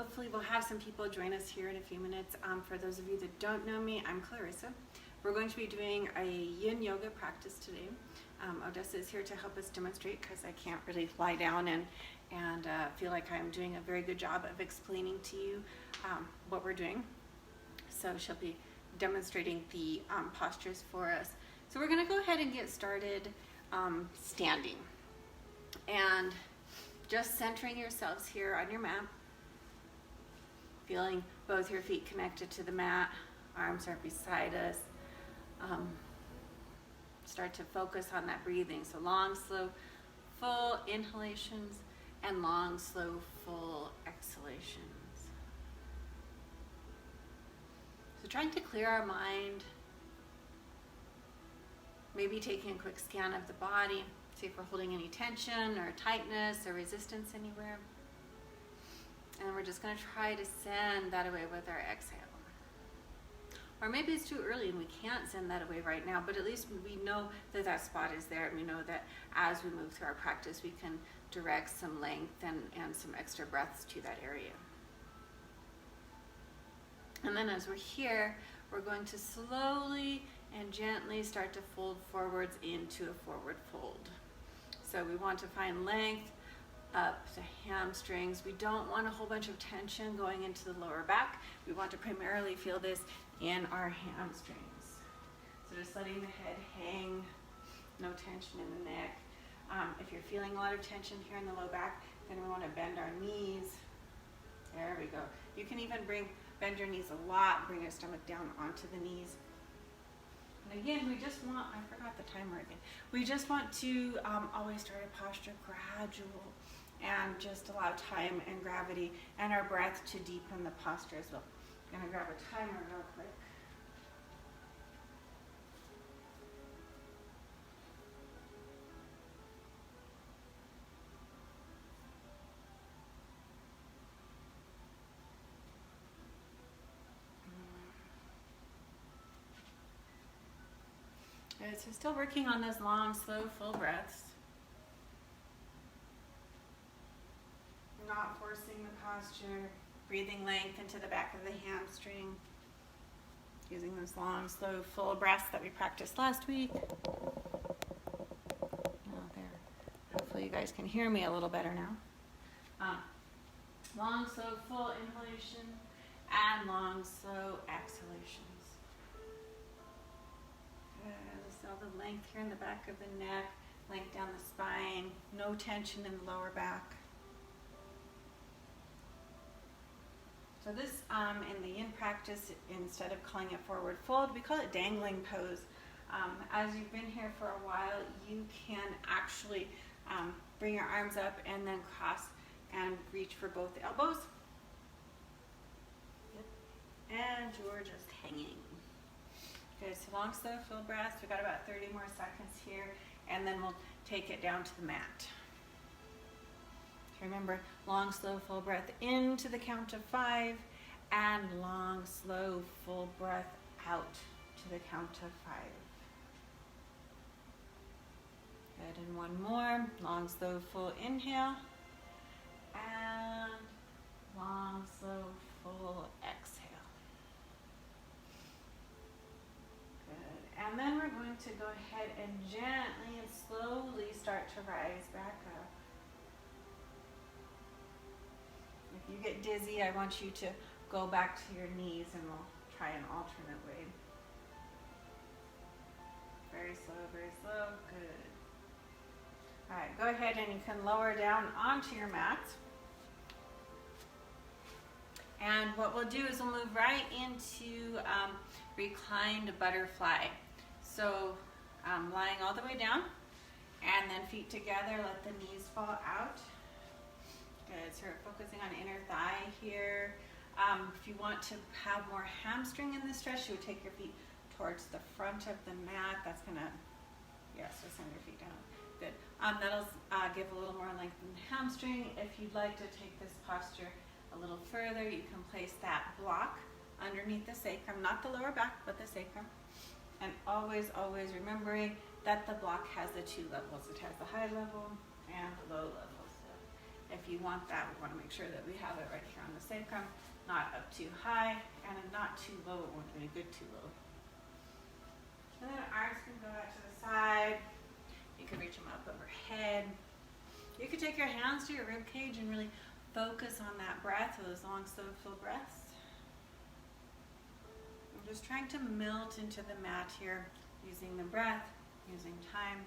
hopefully we'll have some people join us here in a few minutes. For those of you that don't know me, I'm Clarissa. We're going to be doing a yin yoga practice today. Odessa is here to help us demonstrate because I can't really lie down and feel like I'm doing a very good job of explaining to you what we're doing. So she'll be demonstrating the postures for us. So we're going to go ahead and get started standing. And just centering yourselves here on your mat. Feeling both your feet connected to the mat, arms are beside us. Start to focus on that breathing. So long, slow, full inhalations and long, slow, full exhalations. So trying to clear our mind, maybe taking a quick scan of the body, see if we're holding any tension or tightness or resistance anywhere. And we're just going to try to send that away with our exhale. Or maybe it's too early and we can't send that away right now, but at least we know that that spot is there, and we know that as we move through our practice, we can direct some length and some extra breaths to that area. And then as we're here, we're going to slowly and gently start to fold forwards into a forward fold. So we want to find length up the hamstrings. We don't want a whole bunch of tension going into the lower back. We want to primarily feel this in our hamstrings. So just letting the head hang, no tension in the neck. If you're feeling a lot of tension here in the low back, then we want to bend our knees. There we go. You can even bend your knees a lot, bring your stomach down onto the knees. And again, we just want, I forgot the timer again. We just want to always start a posture gradual and just allow time and gravity and our breath to deepen the posture as well. I'm gonna grab a timer real quick. Good, so still working on those long, slow, full breaths. Not forcing the posture, breathing length into the back of the hamstring. Using those long, slow, full breaths that we practiced last week. Oh, there. Hopefully you guys can hear me a little better now. Long, slow, full inhalation and long, slow exhalations. Just all the length here in the back of the neck, length down the spine, no tension in the lower back. So this, in the yin practice, instead of calling it forward fold, we call it dangling pose. As you've been here for a while, you can actually bring your arms up and then cross and reach for both elbows. And you're just hanging. Okay, so long, slow, full breaths. We've got about 30 more seconds here, and then we'll take it down to the mat. Remember, long, slow, full breath into the count of 5, and long, slow, full breath out to the count of 5. Good, and one more. Long, slow, full inhale, and long, slow, full exhale. Good, and then we're going to go ahead and gently and slowly start to rise back up. If you get dizzy, I want you to go back to your knees and we'll try an alternate way. Very slow, good. All right, go ahead and you can lower down onto your mat. And what we'll do is we'll move right into reclined butterfly. So lying all the way down and then feet together, let the knees fall out. Good, so we're focusing on inner thigh here. If you want to have more hamstring in this stretch, you would take your feet towards the front of the mat. That's gonna, yes, so send your feet down. Good. That'll give a little more length in the hamstring. If you'd like to take this posture a little further, you can place that block underneath the sacrum, not the lower back, but the sacrum. And always, always remembering that the block has the two levels. It has the high level and the low level. So If you want that, we want to make sure that we have it right here on the sacrum, not up too high and not too low. It won't be good too low. And then arms can go out to the side. You can reach them up overhead. You could take your hands to your rib cage and really focus on that breath, those long, slow, full breaths. I'm just trying to melt into the mat here, using the breath, using time.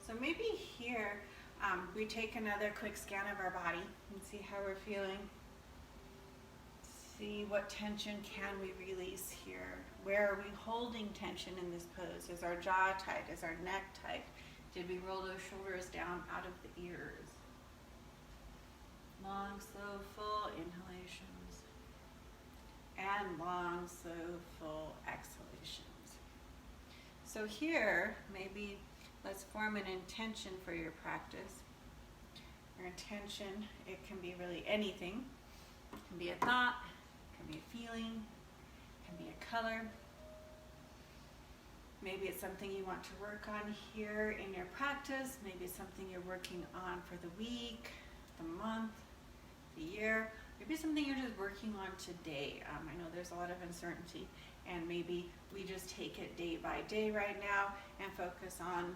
So maybe here, we take another quick scan of our body and see how we're feeling. See what tension can we release here. Where are we holding tension in this pose? Is our jaw tight? Is our neck tight? Did we roll those shoulders down out of the ears? Long, slow, full inhalations. And long, slow, full exhalations. So here, maybe let's form an intention for your practice. Your intention, it can be really anything. It can be a thought, it can be a feeling, it can be a color. Maybe it's something you want to work on here in your practice. Maybe it's something you're working on for the week, the month, the year. Maybe something you're just working on today. I know there's a lot of uncertainty, and maybe we just take it day by day right now and focus on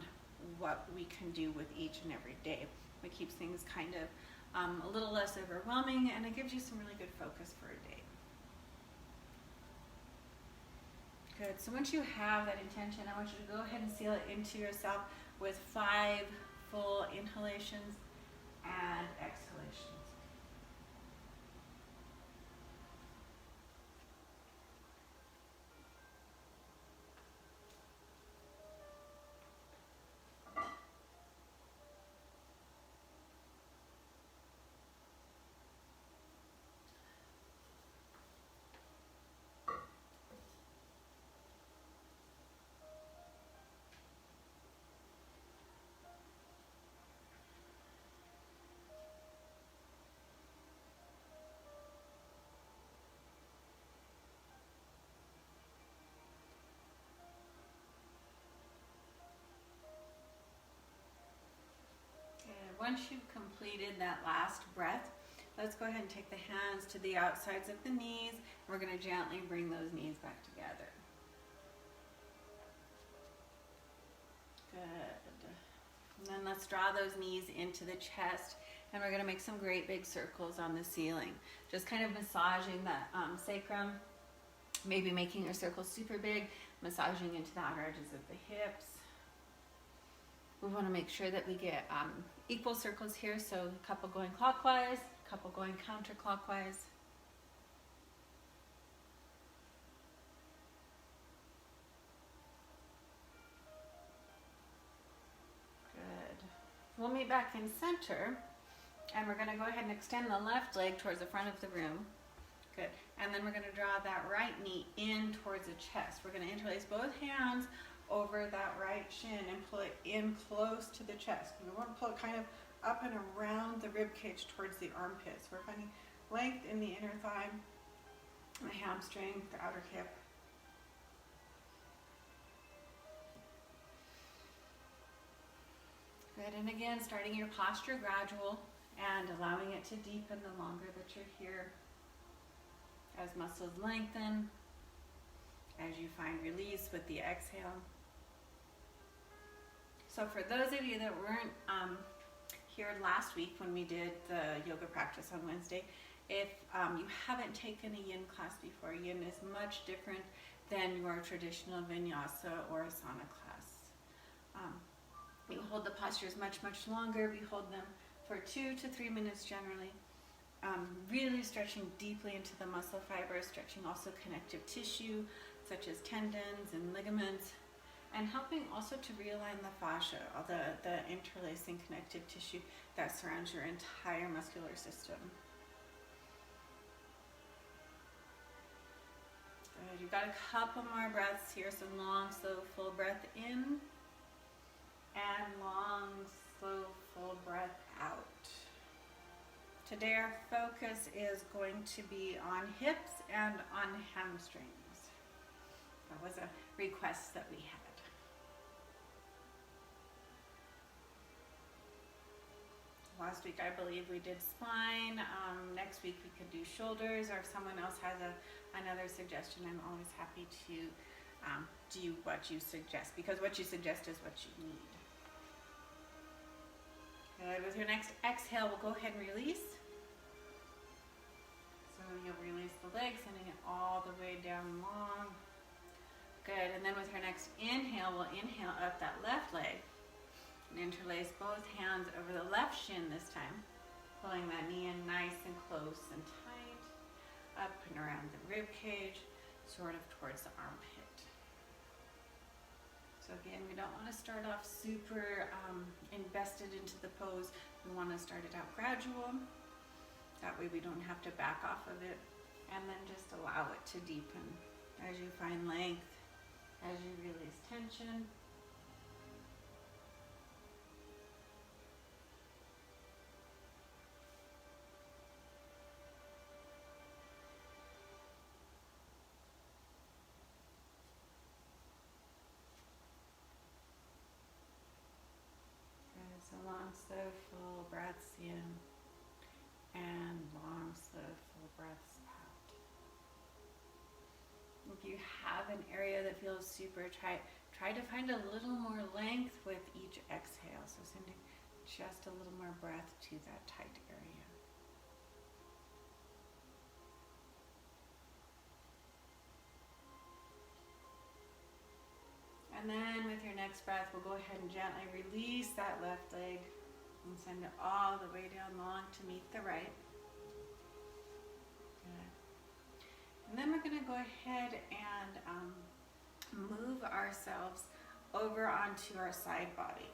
what we can do with each and every day. It keeps things kind of a little less overwhelming, and it gives you some really good focus for a day. Good. So once you have that intention, I want you to go ahead and seal it into yourself with 5 full inhalations and exhalations. Once you've completed that last breath, let's go ahead and take the hands to the outsides of the knees. We're going to gently bring those knees back together. Good. And then let's draw those knees into the chest, and we're going to make some great big circles on the ceiling. Just kind of massaging that sacrum, maybe making your circle super big, massaging into the outer edges of the hips. We want to make sure that we get equal circles here, so a couple going clockwise, a couple going counterclockwise. Good. We'll meet back in center, and we're going to go ahead and extend the left leg towards the front of the room. Good. And then we're going to draw that right knee in towards the chest. We're going to interlace both hands over that right shin and pull it in close to the chest. And we want to pull it kind of up and around the rib cage towards the armpits. We're finding length in the inner thigh, the hamstring, the outer hip. Good. And again, starting your posture gradual and allowing it to deepen the longer that you're here. As muscles lengthen, as you find release with the exhale. So for those of you that weren't here last week when we did the yoga practice on Wednesday, if you haven't taken a yin class before, yin is much different than your traditional vinyasa or asana class. We hold the postures much, much longer. We hold them for 2 to 3 minutes generally. Really stretching deeply into the muscle fibers, stretching also connective tissue such as tendons and ligaments, and helping also to realign the fascia, all the interlacing connective tissue that surrounds your entire muscular system. Good. You've got a couple more breaths here, so long, slow, full breath in, and long, slow, full breath out. Today our focus is going to be on hips and on hamstrings. That was a request that we had. Last week, I believe we did spine. Next week we could do shoulders, or if someone else has another suggestion, I'm always happy to do what you suggest, because what you suggest is what you need. Good. With your next exhale, we'll go ahead and release. So you'll release the leg, sending it all the way down long. Good. And then with your next inhale, we'll inhale up that left leg and interlace both hands over the left shin this time, pulling that knee in nice and close and tight, up and around the rib cage, sort of towards the armpit. So again, we don't want to start off super invested into the pose. We want to start it out gradual. That way we don't have to back off of it, and then just allow it to deepen as you find length, as you release tension. So long, slow, full breaths in, and long, slow, full breaths out. If you have an area that feels super tight, try to find a little more length with each exhale. So sending just a little more breath to that tight area. And then with your next breath, we'll go ahead and gently release that left leg and send it all the way down long to meet the right. Good. And then we're going to go ahead and move ourselves over onto our side body.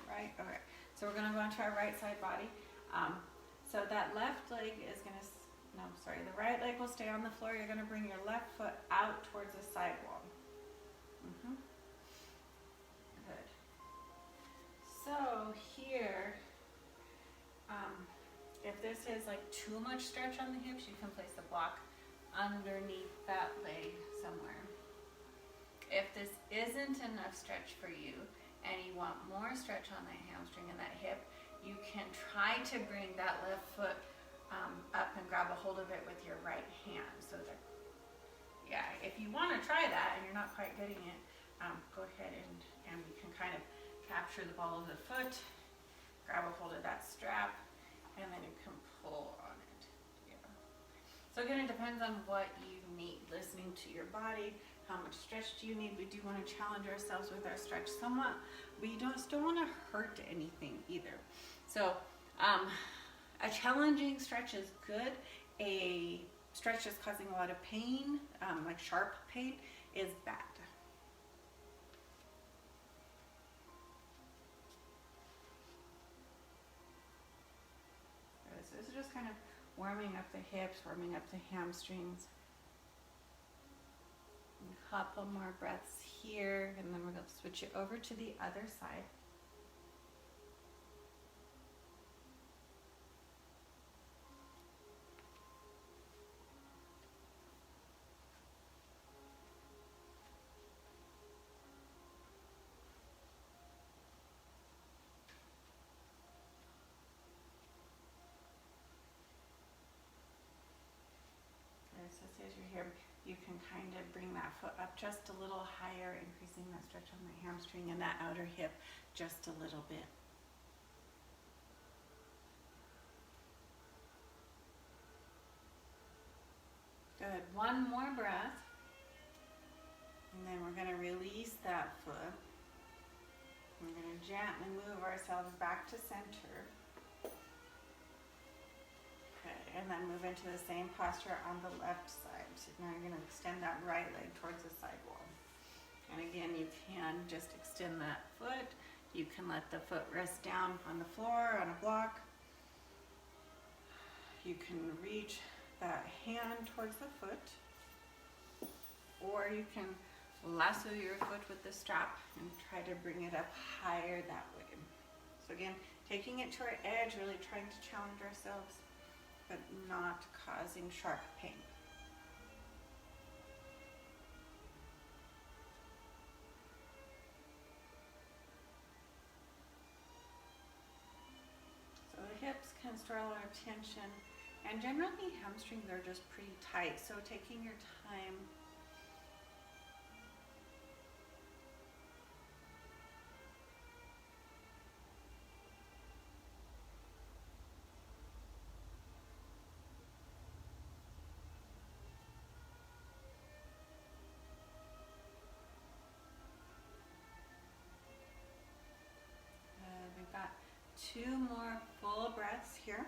Right? Okay. So we're going to go onto our right side body. So that left leg is going to the right leg will stay on the floor. You're going to bring your left foot out towards the sidewall. Good. So here, if this is like too much stretch on the hips, you can place the block underneath that leg somewhere. If this isn't enough stretch for you and you want more stretch on that hamstring and that hip, you can try to bring that left foot up and grab a hold of it with your right hand. So that, yeah, if you want to try that and you're not quite getting it, go ahead and we can kind of capture the ball of the foot, grab a hold of that strap, and then you can pull on it. Yeah. So again, it depends on what you need. Listening to your body, how much stretch do you need? We do want to challenge ourselves with our stretch somewhat, but you still want to hurt anything either. So a challenging stretch is good. A stretch that's causing a lot of pain, like sharp pain, is bad. So this is just kind of warming up the hips, warming up the hamstrings. And a couple more breaths here, and then we're going to switch it over to the other side. So as you're here, you can kind of bring that foot up just a little higher, increasing that stretch on the hamstring and that outer hip just a little bit. Good. One more breath. And then we're going to release that foot. We're going to gently move ourselves back to center. And then move into the same posture on the left side. So now you're going to extend that right leg towards the sidewall. And again, you can just extend that foot. You can let the foot rest down on the floor, on a block. You can reach that hand towards the foot. Or you can lasso your foot with the strap and try to bring it up higher that way. So again, taking it to our edge, really trying to challenge ourselves, but not causing sharp pain. store a lot of tension. And generally hamstrings are just pretty tight, so taking your time. We've got 2 more full breaths here.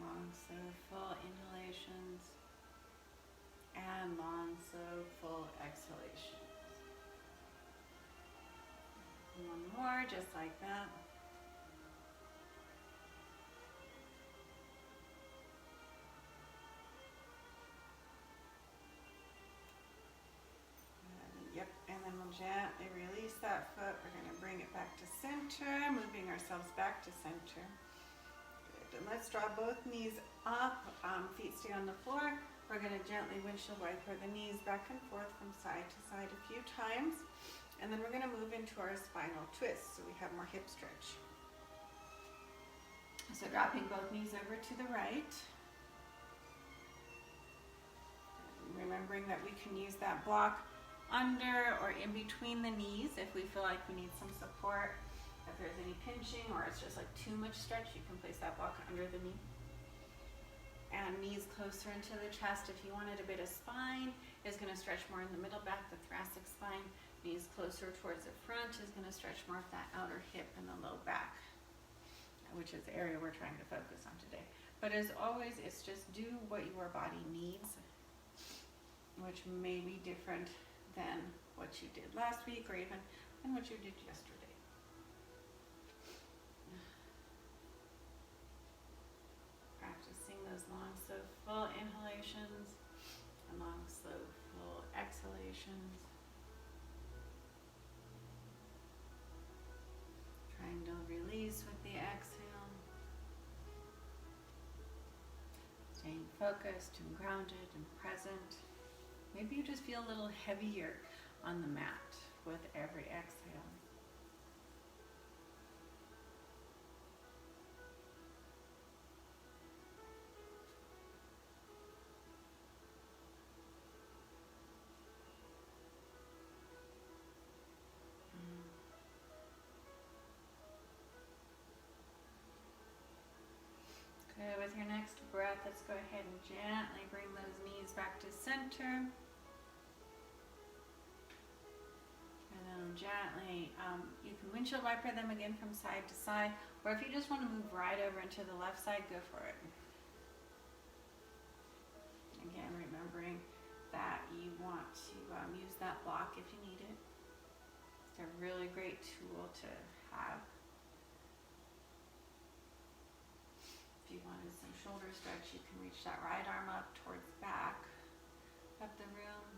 Long, slow, full inhalations. And long, slow, full exhalations. One more, just like that. Yep, and then we'll gently release that foot. We're going to bring it back to center, moving ourselves back to center. Good, and let's draw both knees up, feet stay on the floor. We're going to gently windshield wiper the knees back and forth from side to side a few times. And then we're going to move into our spinal twist, so we have more hip stretch. So dropping both knees over to the right. Remembering that we can use that block under or in between the knees if we feel like we need some support. If there's any pinching or it's just like too much stretch, you can place that block under the knee. And knees closer into the chest. If you wanted a bit of spine, is going to stretch more in the middle back, the thoracic spine. Knees closer towards the front is going to stretch more of that outer hip and the low back, which is the area we're trying to focus on today. But as always, it's just do what your body needs, which may be different than what you did last week or even than what you did yesterday. Practicing those long, slow, full inhalations and long, slow, full exhalations. Trying to release with the exhale. Staying focused and grounded and present. Maybe you just feel a little heavier on the mat with every exhale. Good. With your next breath, let's go ahead and gently bring those knees back to center. And then gently, you can windshield wiper them again from side to side, or if you just want to move right over into the left side, go for it. Again, remembering that you want to use that block if you need it. It's a really great tool to have. If you wanted some shoulder stretch, you can reach that right arm up towards back, up the room.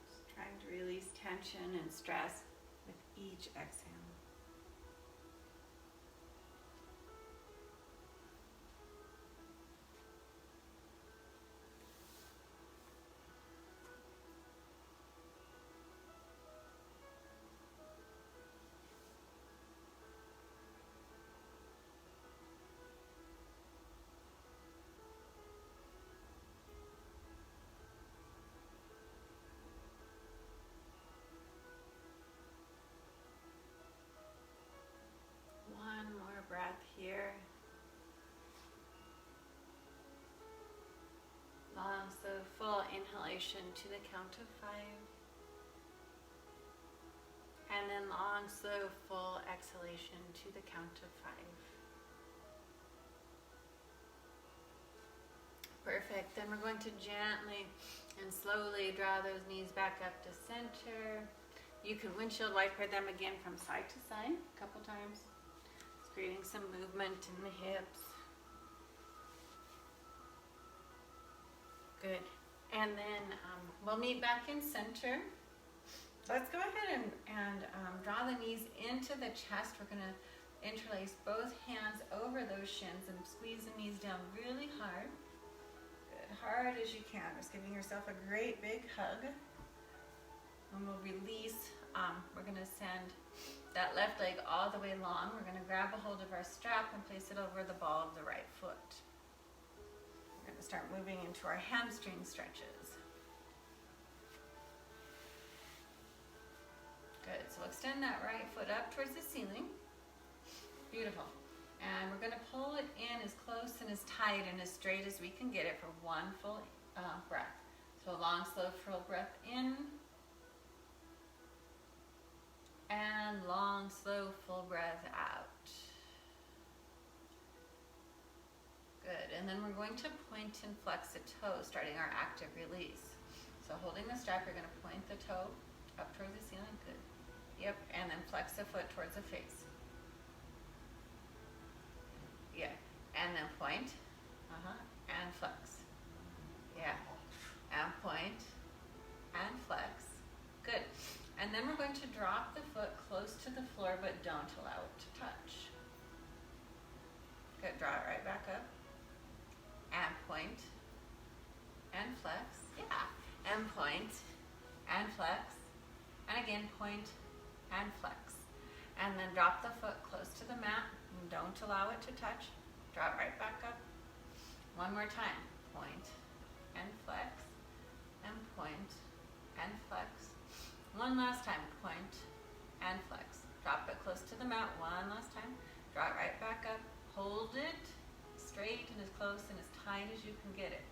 Just trying to release tension and stress with each exhale. One more breath here. Long, slow, full inhalation to the count of 5. And then long, slow, full exhalation to the count of 5. Perfect. Then we're going to gently and slowly draw those knees back up to center. You can windshield wiper them again from side to side a couple times. Creating some movement in the hips. Good. And then we'll meet back in center. Let's go ahead and draw the knees into the chest. We're going to interlace both hands over those shins and squeeze the knees down really hard. Good. hard as you can. Just giving yourself a great big hug. And we'll release. We're going to send that left leg all the way long. We're going to grab a hold of our strap and place it over the ball of the right foot. We're going to start moving into our hamstring stretches. Good. So extend that right foot up towards the ceiling. Beautiful. And we're going to pull it in as close and as tight and as straight as we can get it for one full breath. So a long, slow, full breath in. And long, slow, full breath out. Good. And then we're going to point and flex the toe, starting our active release. So holding the strap, you're going to point the toe up towards the ceiling. Good. Yep. And then flex the foot towards the face. Yeah, and then point, and flex. Yeah, and point, and flex. Good. And then we're going to drop the foot close to the floor, but don't allow it to touch. Good, draw it right back up. And point, and flex. Yeah, and point, and flex. And again, point, and flex. And then drop the foot close to the mat. Don't allow it to touch. Draw it right back up. One more time. Point and flex and point and flex. One last time. Point and flex. Drop it close to the mat. One last time. Draw it right back up. Hold it straight and as close and as tight as you can get it.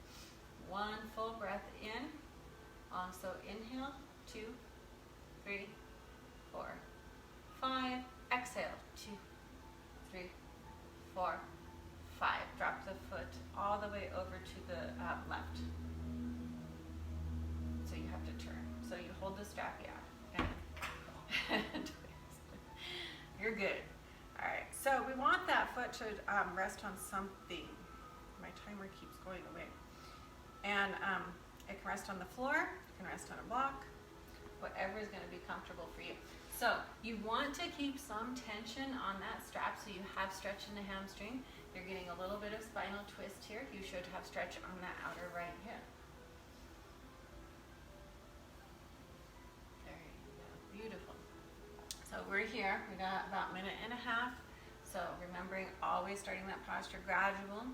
One full breath in. Also inhale. 2, 3, 4, 5. Exhale. 2, 3, 4, 5. Drop the foot all the way over to the left. So you have to turn. So you hold the strap, yeah. And you're good. All right. So we want that foot to rest on something. My timer keeps going away. And it can rest on the floor. It can rest on a block. Whatever is going to be comfortable for you. So you want to keep some tension on that strap so you have stretch in the hamstring. You're getting a little bit of spinal twist here. You should have stretch on that outer right hip. There you go. Beautiful. So we're here. We got about a minute and a half. So remembering always starting that posture gradual.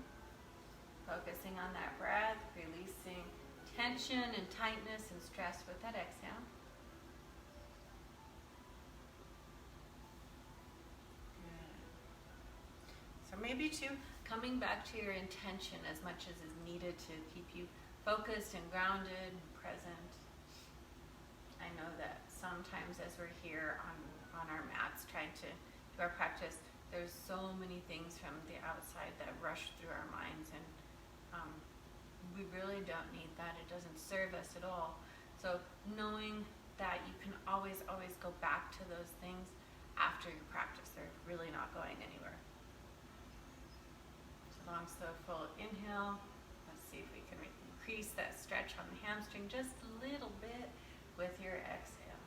Focusing on that breath. Releasing tension and tightness and stress with that exhale. Maybe too, coming back to your intention as much as is needed to keep you focused and grounded and present. I know that sometimes as we're here on our mats trying to do our practice, there's so many things from the outside that rush through our minds, and we really don't need that. It doesn't serve us at all. So knowing that you can always go back to those things after your practice. They're really not going anywhere. Long, slow, full inhale. Let's see if we can increase that stretch on the hamstring just a little bit with your exhale.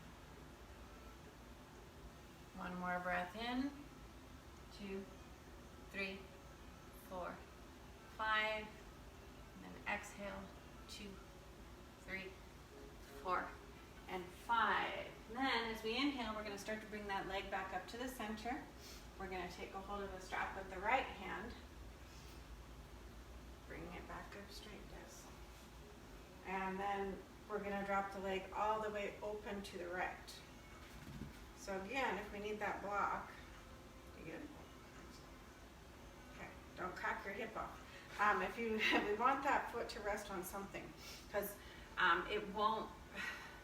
One more breath in. 2, 3, 4, 5. And then exhale. 2, 3, 4, and 5. And then as we inhale, we're going to start to bring that leg back up to the center. We're going to take a hold of the strap with the right hand. Bringing it back up straight, yes. And then we're going to drop the leg all the way open to the right. So again, if we need that block, you good? Okay, don't crack your hip off. If we want that foot to rest on something, because it won't,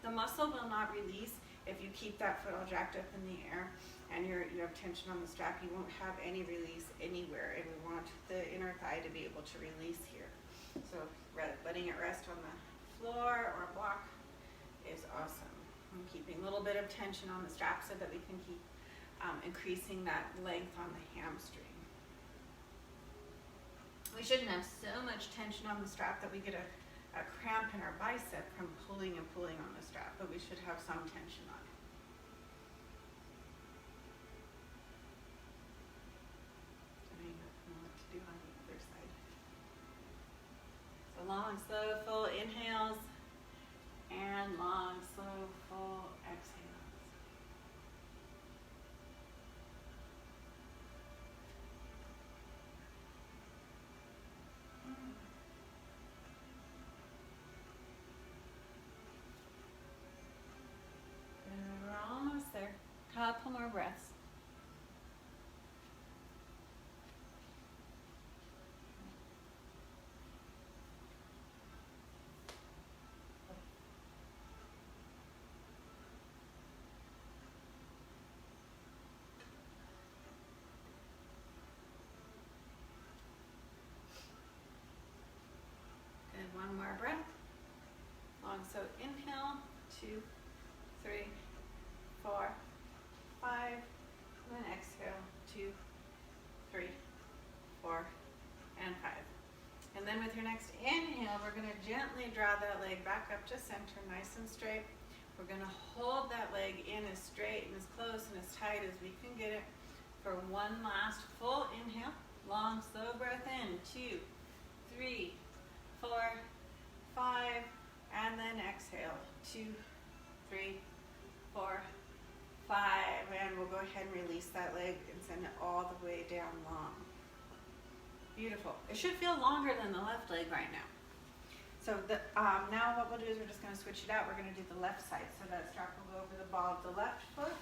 the muscle will not release if you keep that foot all jacked up in the air and you have tension on the strap. You won't have any release anywhere, and we want the inner thigh to be able to release here. So letting it rest on the floor or block is awesome. And keeping a little bit of tension on the strap so that we can keep increasing that length on the hamstring. We shouldn't have so much tension on the strap that we get a cramp in our bicep from pulling and pulling on the strap, but we should have some tension on it. I don't know what to do on the other side. So So long, slow, full inhales and long, slow, full exhales. And we're almost there. Couple more breaths. Good, one more breath. Long, so inhale, 2, 3, 4, 5, and then exhale, 2, 3, 4, and 5. And then with your next inhale, we're going to gently draw that leg back up to center, nice and straight. We're going to hold that leg in as straight and as close and as tight as we can get it for one last full inhale. Long, slow breath in, 2, 3, 4, 5, and then exhale, 2, 3, 4, 5, and we'll go ahead and release that leg and send it all the way down long. Beautiful. It should feel longer than the left leg right now. So now what we'll do is we're just going to switch it out. We're going to do the left side. So that strap will go over the ball of the left foot.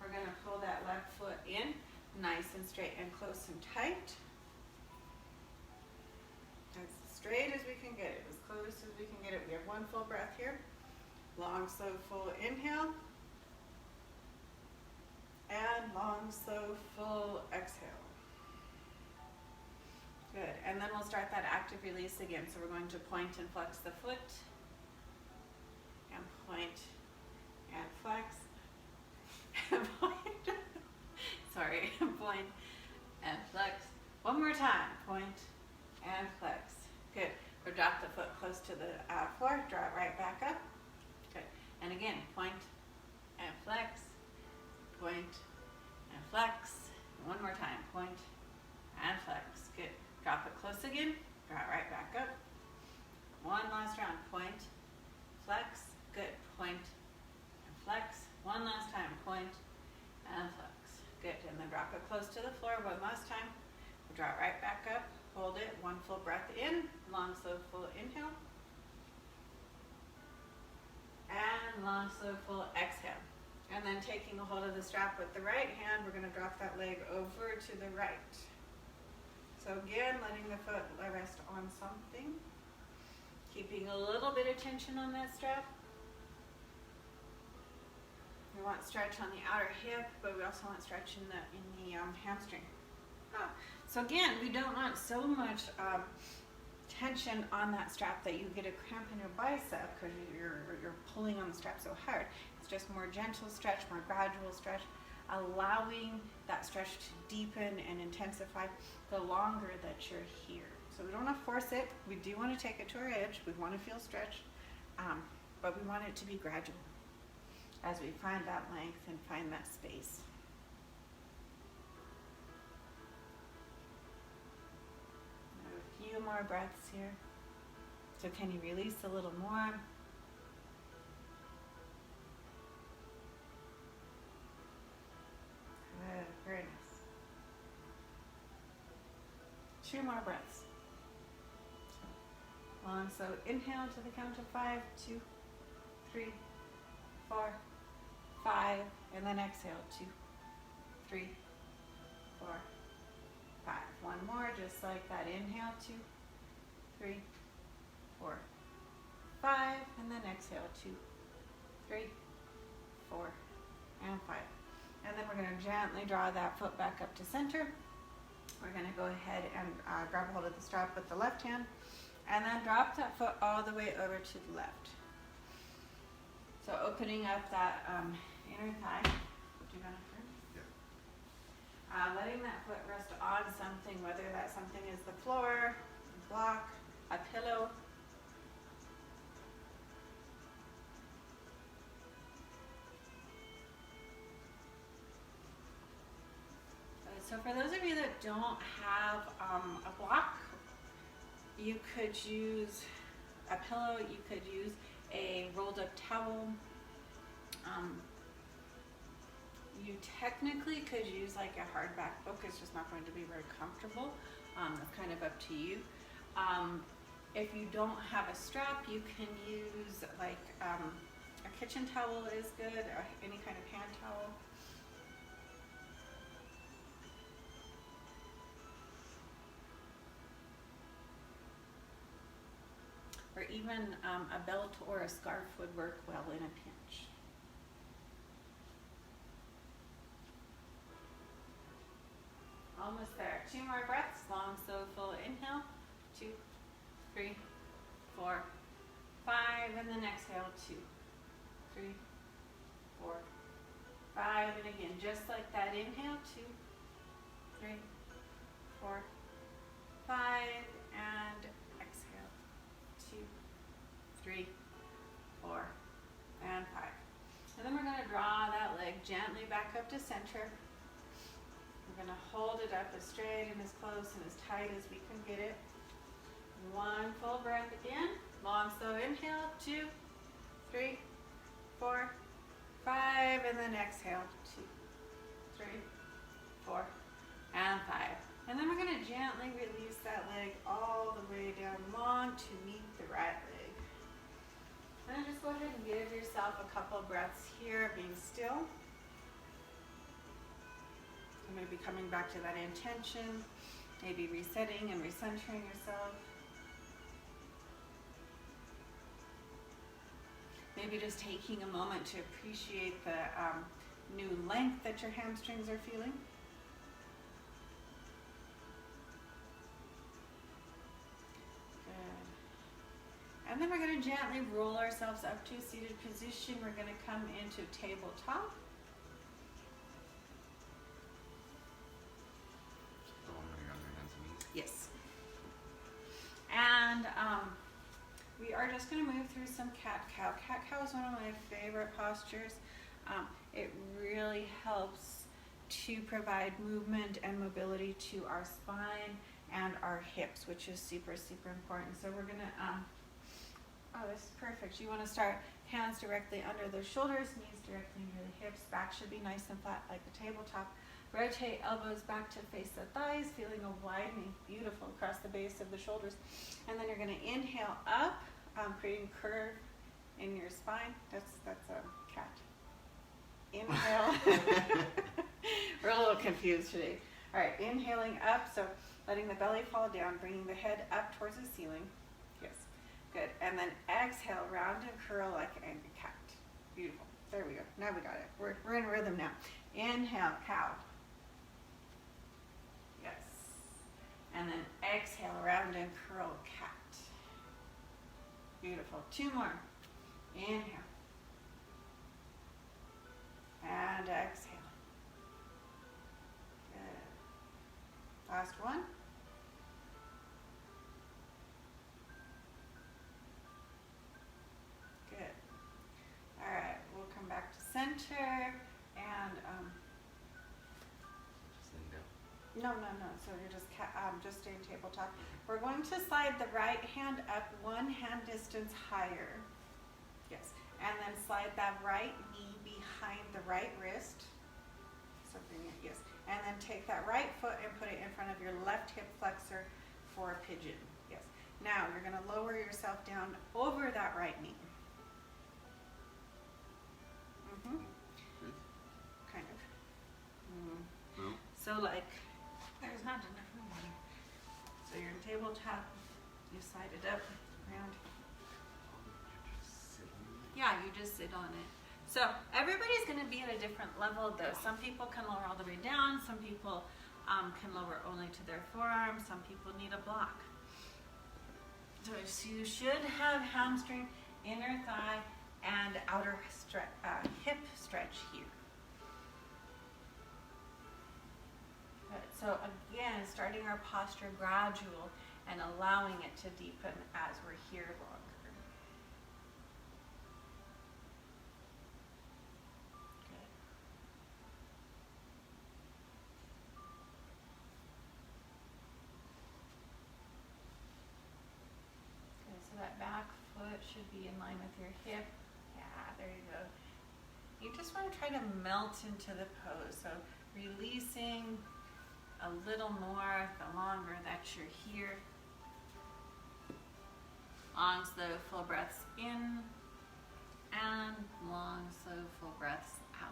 We're going to pull that left foot in, nice and straight and close and tight. As straight as we can get it, as close as we can get it. We have one full breath here. Long, slow, full inhale. And long, slow, full exhale. Good, and then we'll start that active release again. So we're going to point and flex the foot, and point and flex, and point, sorry, point and flex. One more time, point and flex. Good, we'll drop the foot close to the floor, draw it right back up. Good, and again, point and flex, point and flex. One more time, point and flex. Good. Drop it close again, draw it right back up. One last round, point, flex, good, point, and flex. One last time, point, and flex, good. And then drop it close to the floor one last time. We'll draw it right back up, hold it, one full breath in, long, slow, full inhale. And long, slow, full exhale. And then taking a hold of the strap with the right hand, we're gonna drop that leg over to the right. So again, letting the foot rest on something, keeping a little bit of tension on that strap. We want stretch on the outer hip, but we also want stretch in the hamstring. So again, we don't want so much tension on that strap that you get a cramp in your bicep because you're pulling on the strap so hard. It's just more gentle stretch, more gradual stretch, allowing that stretch to deepen and intensify the longer that you're here. So we don't want to force it. We do want to take it to our edge. We want to feel stretch, but we want it to be gradual as we find that length and find that space. A few more breaths here. So can you release a little more? Good, very nice. 2 more breaths. Long, so inhale to the count of 5, 2, 3, 4, 5, and then exhale, 2, 3, 4, 5. One more, just like that. Inhale, 2, 3, 4, 5, and then exhale, 2, 3, 4, and 5. And then we're going to gently draw that foot back up to center. We're going to go ahead and grab a hold of the strap with the left hand, and then drop that foot all the way over to the left. So opening up that inner thigh. Do you want to turn? Yeah. Letting that foot rest on something, whether that something is the floor, a block, a pillow. So for those of you that don't have a block, You could use a pillow, you could use a rolled up towel. You technically could use like a hardback book. It's just not going to be very comfortable. It's kind of up to you. If you don't have a strap, you can use like a kitchen towel is good, or any kind of hand towel. Or even a belt or a scarf would work well in a pinch. Almost there. 2 more breaths, long, slow, full inhale. 2, 3, 4, 5, and then exhale. 2, 3, 4, 5, and again, just like that. Inhale. 2, 3, 4, 5, and exhale. 2, 3, 4, and 5. And then we're going to draw that leg gently back up to center. We're going to hold it up as straight and as close and as tight as we can get it. 1 full breath again. Long, slow inhale. 2, 3, 4, 5, and then exhale. 2, 3, 4, and 5. And then we're going to gently release that leg all the way down long to meet the right leg. And then just go ahead and give yourself a couple breaths here, being still. I'm going to be coming back to that intention, maybe resetting and recentering yourself. Maybe just taking a moment to appreciate the new length that your hamstrings are feeling. Good. And then we're going to gently roll ourselves up to a seated position. We're going to come into tabletop. Yes. And we are just going to move through some cat-cow. Cat-cow is one of my favorite postures. It really helps to provide movement and mobility to our spine and our hips, which is super, super important. So we're going to, oh, this is perfect. You want to start hands directly under the shoulders, knees directly near the hips. Back should be nice and flat like the tabletop. Rotate elbows back to face the thighs, feeling a widening, beautiful, across the base of the shoulders. And then you're going to inhale up, creating curve in your spine. That's a cat. Inhale. We're a little confused today. All right, inhaling up, so letting the belly fall down, bringing the head up towards the ceiling. Yes, good. And then exhale, round and curl like a cat. Beautiful. There we go. Now we got it. We're in rhythm now. Inhale, cow. Yes. And then exhale, round and curl, cat. Beautiful. 2 more. Inhale. And exhale. Good. Last one. Good. All right, we'll come back to center and no. So you're just staying tabletop. We're going to slide the right hand up 1 hand distance higher. Yes. And then slide that right knee behind the right wrist. So bring it, yes. And then take that right foot and put it in front of your left hip flexor for a pigeon. Yes. Now you're going to lower yourself down over that right knee. Kind of. No. So like, there's not enough room on here. So you're in tabletop, you slide it up, around. Yeah, you just sit on it. So everybody's going to be at a different level though. Some people can lower all the way down, some people can lower only to their forearms, some people need a block. So you should have hamstring, inner thigh, and outer hip stretch here. Good. So again, starting our posture gradual and allowing it to deepen as we're here longer. your hip. Yeah, there you go. You just want to try to melt into the pose. So releasing a little more the longer that you're here. Long, slow, full breaths in, and long, slow, full breaths out.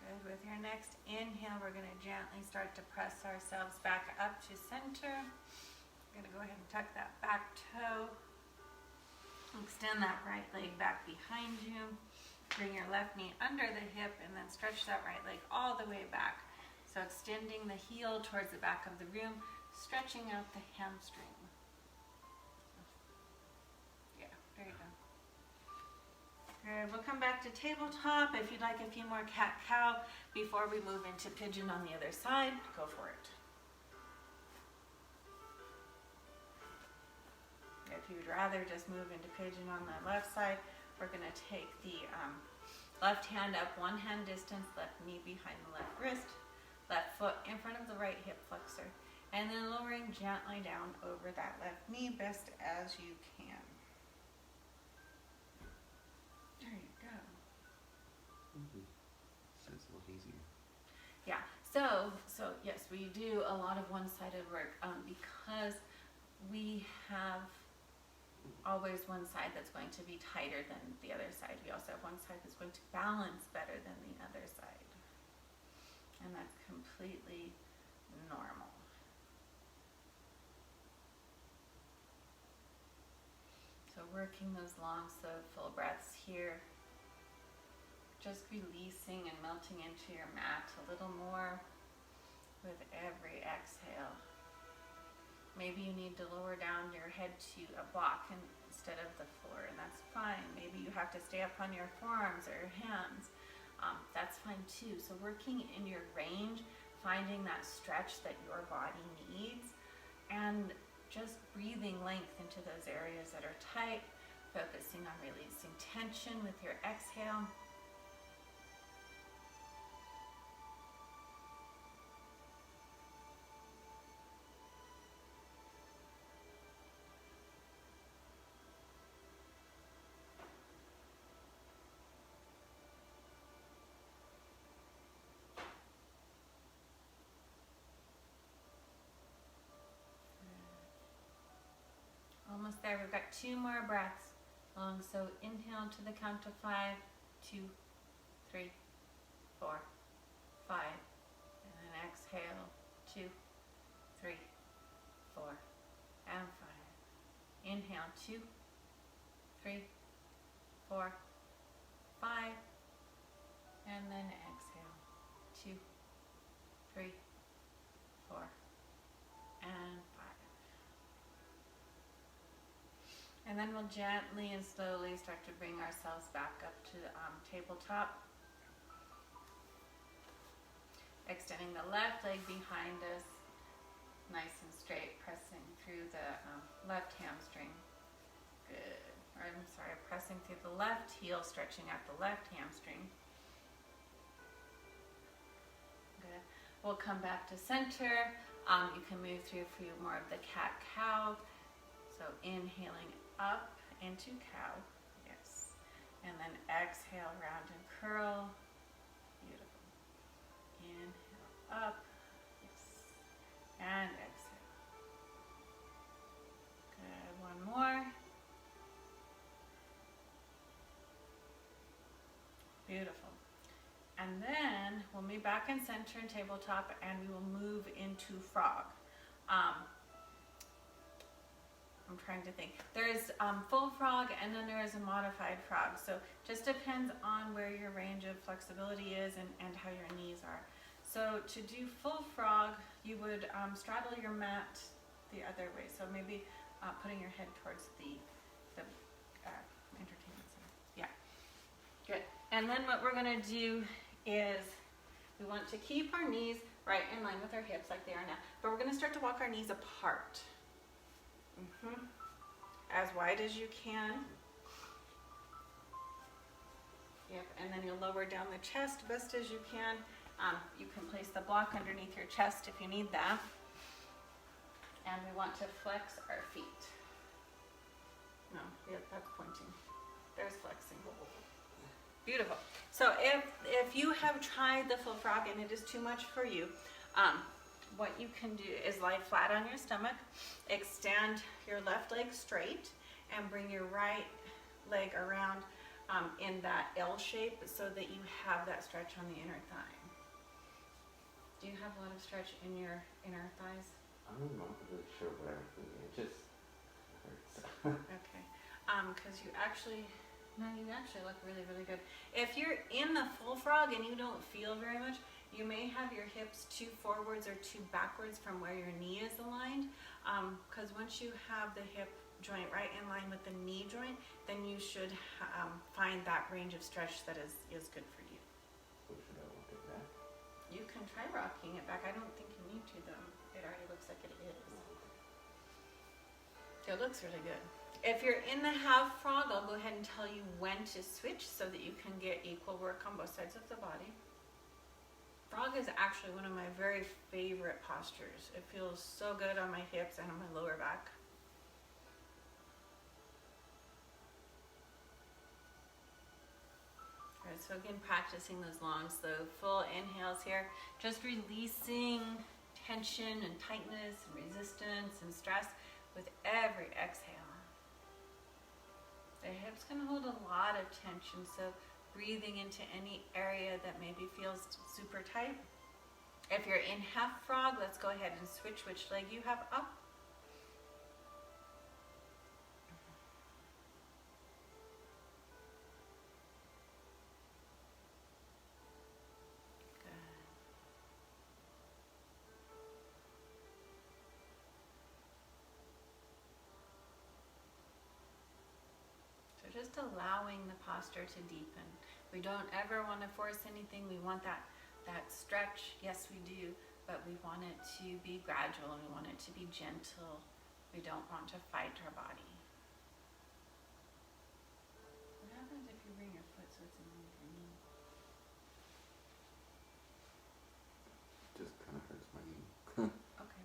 Good. With your next inhale, we're going to gently start to press ourselves back up to center. We're going to go ahead and tuck that back toe. Extend that right leg back behind you. Bring your left knee under the hip and then stretch that right leg all the way back. So extending the heel towards the back of the room, stretching out the hamstring. Yeah, there you go. Good. We'll come back to tabletop. If you'd like a few more cat-cow before we move into pigeon on the other side, go for it. If you'd rather just move into pigeon on the left side, we're going to take the left hand up, one hand distance, left knee behind the left wrist, left foot in front of the right hip flexor, and then lowering gently down over that left knee best as you can. There you go. That's a little easier. Yeah, so yes, we do a lot of one-sided work because we have always one side that's going to be tighter than the other side. We also have one side that's going to balance better than the other side. And that's completely normal. So working those long, slow, full breaths here. Just releasing and melting into your mat a little more with every exhale. Maybe you need to lower down your head to a block instead of the floor, and that's fine. Maybe you have to stay up on your forearms or your hands. That's fine too. So working in your range, finding that stretch that your body needs, and just breathing length into those areas that are tight, focusing on releasing tension with your exhale. Almost there. We've got 2 more breaths long. So inhale to the count of 5, 2, 3, 4, 5. And then exhale, 2, 3, 4, and 5. Inhale, 2, 3, 4, 5. And then exhale, 2, 3, 4, and 5. And then we'll gently and slowly start to bring ourselves back up to tabletop. Extending the left leg behind us, nice and straight, pressing through the left hamstring. Good. Or I'm sorry, pressing through the left heel, stretching out the left hamstring. Good. We'll come back to center. You can move through a few more of the cat-cow. So inhaling up into cow, yes. And then exhale, round and curl. Beautiful. Inhale. up. Yes. And exhale. Good. One more. Beautiful. And then we'll be back in center and tabletop, and we will move into frog. I'm trying to think. There's full frog, and then there is a modified frog. So just depends on where your range of flexibility is and how your knees are. So to do full frog, you would straddle your mat the other way. So maybe putting your head towards the entertainment center. Yeah, good. And then what we're gonna do is we want to keep our knees right in line with our hips like they are now. But we're gonna start to walk our knees apart. As wide as you can. Yep, and then you'll lower down the chest best as you can. You can place the block underneath your chest if you need that. And we want to flex our feet. No, yeah, that's pointing. There's flexing. Beautiful. So if you have tried the full frog and it is too much for you, what you can do is lie flat on your stomach, extend your left leg straight, and bring your right leg around in that L shape so that you have that stretch on the inner thigh. Do you have a lot of stretch in your inner thighs? I'm not really sure what I'm thinking. It just hurts. Okay. Because you actually look really, really good. If you're in the full frog and you don't feel very much, you may have your hips too forwards or too backwards from where your knee is aligned. Because once you have the hip joint right in line with the knee joint, then you should find that range of stretch that is good for you. So should I walk it back? You can try rocking it back. I don't think you need to though. It already looks like it is. It looks really good. If you're in the half frog, I'll go ahead and tell you when to switch so that you can get equal work on both sides of the body. Frog is actually one of my very favorite postures. It feels so good on my hips and on my lower back. All right, so again, practicing those long, slow, full inhales here. Just releasing tension and tightness and resistance and stress with every exhale. The hips can hold a lot of tension, so breathing into any area that maybe feels super tight. If you're in half frog, let's go ahead and switch which leg you have up. Just allowing the posture to deepen. We don't ever want to force anything. We want that stretch. Yes, we do, but we want it to be gradual. We want it to be gentle. We don't want to fight our body. What happens if you bring your foot so it's in line with your knee? Just kind of hurts my knee. Okay.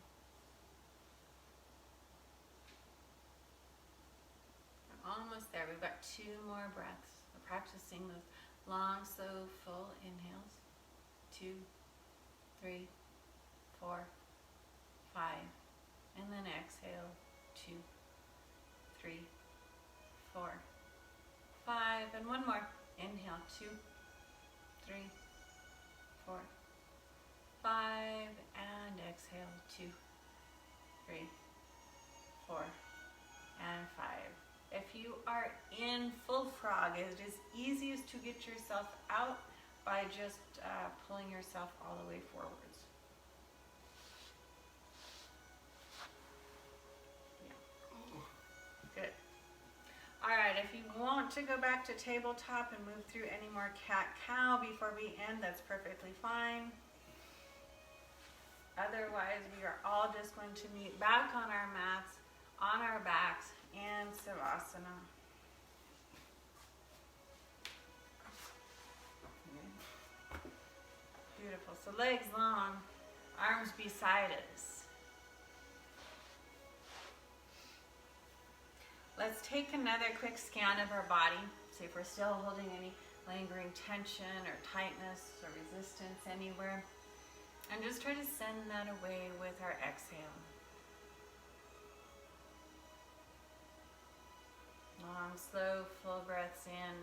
Almost there. We've got 2 more breaths. We're practicing those long, slow, full inhales. 2, 3, 4, 5. And then exhale. 2, 3, 4, 5. And one more. Inhale. 2, 3, 4, 5. And exhale. 2, 3, 4, and 5. If you are in full frog, it is easiest to get yourself out by just pulling yourself all the way forwards. Yeah. Good. All right, if you want to go back to tabletop and move through any more cat-cow before we end, that's perfectly fine. Otherwise, we are all just going to meet back on our mats, on our backs, and Savasana. Beautiful. So legs long, arms beside us. Let's take another quick scan of our body. See if we're still holding any lingering tension or tightness or resistance anywhere. And just try to send that away with our exhale. Long, slow, full breaths in.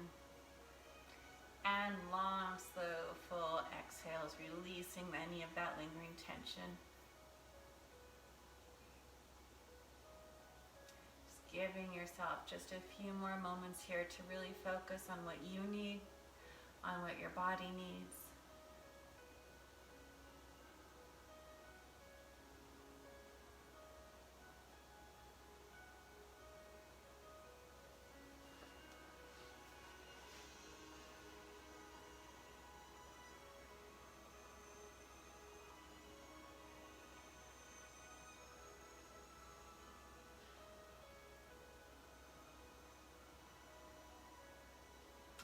And long, slow, full exhales, releasing any of that lingering tension. Just giving yourself just a few more moments here to really focus on what you need, on what your body needs.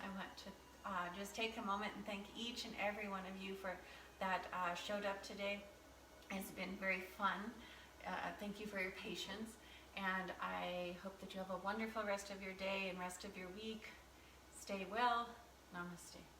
I want to just take a moment and thank each and every one of you for that showed up today. It's been very fun. Thank you for your patience, and I hope that you have a wonderful rest of your day and rest of your week. Stay well. Namaste.